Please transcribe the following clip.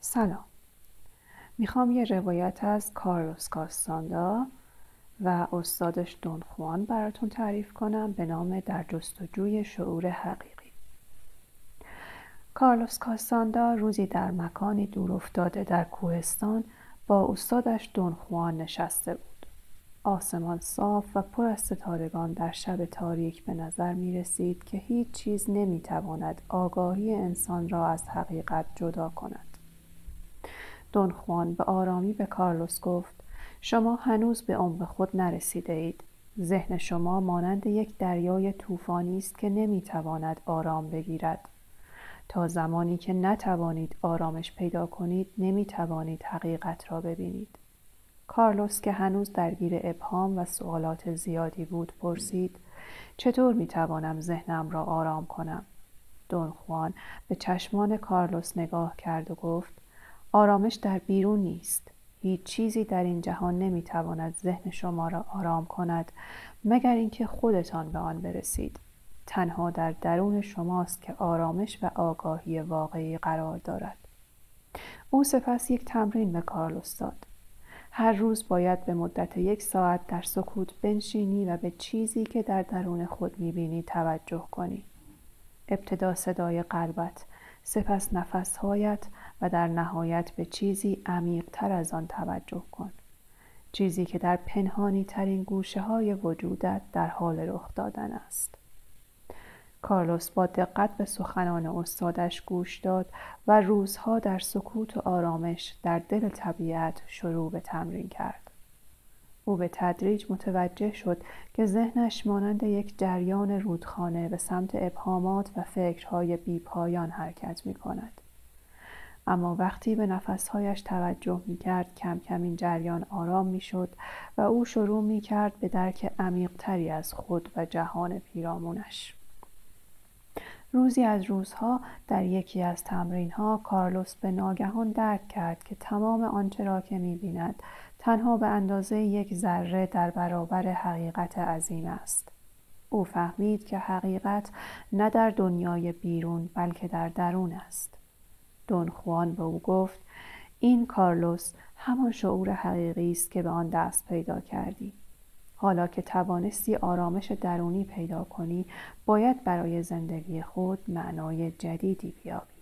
سلام. میخوام یه روایت از کارلوس کاستاندا و استادش دون خوان براتون تعریف کنم به نام در جستجوی شعور حقیقی. کارلوس کاستاندا روزی در مکانی دور افتاده در کوهستان با استادش دون خوان نشسته بود. آسمان صاف و پر از ستارگان در شب تاریک به نظر می رسید که هیچ چیز نمی تواند آگاهی انسان را از حقیقت جدا کند. دون خوان به آرامی به کارلوس گفت: شما هنوز به عمق خود نرسیده اید. ذهن شما مانند یک دریای طوفانی است که نمیتواند آرام بگیرد. تا زمانی که نتوانید آرامش پیدا کنید نمیتوانید حقیقت را ببینید. کارلوس که هنوز درگیر ابهام و سوالات زیادی بود پرسید: چطور میتوانم ذهنم را آرام کنم؟ دون خوان به چشمان کارلوس نگاه کرد و گفت: آرامش در بیرون نیست. هیچ چیزی در این جهان نمیتواند ذهن شما را آرام کند مگر اینکه خودتان به آن برسید. تنها در درون شماست که آرامش و آگاهی واقعی قرار دارد. او سپس یک تمرین به کارلوس داد. هر روز باید به مدت 1 ساعت در سکوت بنشینی و به چیزی که در درون خود میبینی توجه کنی. ابتدا صدای قلبت، سپس نفسهایت و در نهایت به چیزی عمیق‌تر از آن توجه کن. چیزی که در پنهانی ترین گوشه های وجودت در حال رخ دادن است. کارلوس با دقت به سخنان استادش گوش داد و روزها در سکوت و آرامش در دل طبیعت شروع به تمرین کرد. او به تدریج متوجه شد که ذهنش مانند یک جریان رودخانه به سمت ابهامات و فکرهای بی‌پایان حرکت می‌کند. اما وقتی به نفسهایش توجه می‌کرد کم کم این جریان آرام می‌شد و او شروع می‌کرد به درک عمیق‌تری از خود و جهان پیرامونش. روزی از روزها در یکی از تمرین‌ها کارلوس به ناگهان درک کرد که تمام آنچه را که می‌بیند تنها به اندازه یک ذره در برابر حقیقت عظیم است. او فهمید که حقیقت نه در دنیای بیرون بلکه در درون است. دون خوان به او گفت: این کارلوس همان شعور حقیقی است که به آن دست پیدا کردی. حالا که توانستی آرامش درونی پیدا کنی، باید برای زندگی خود معنای جدیدی بیابی.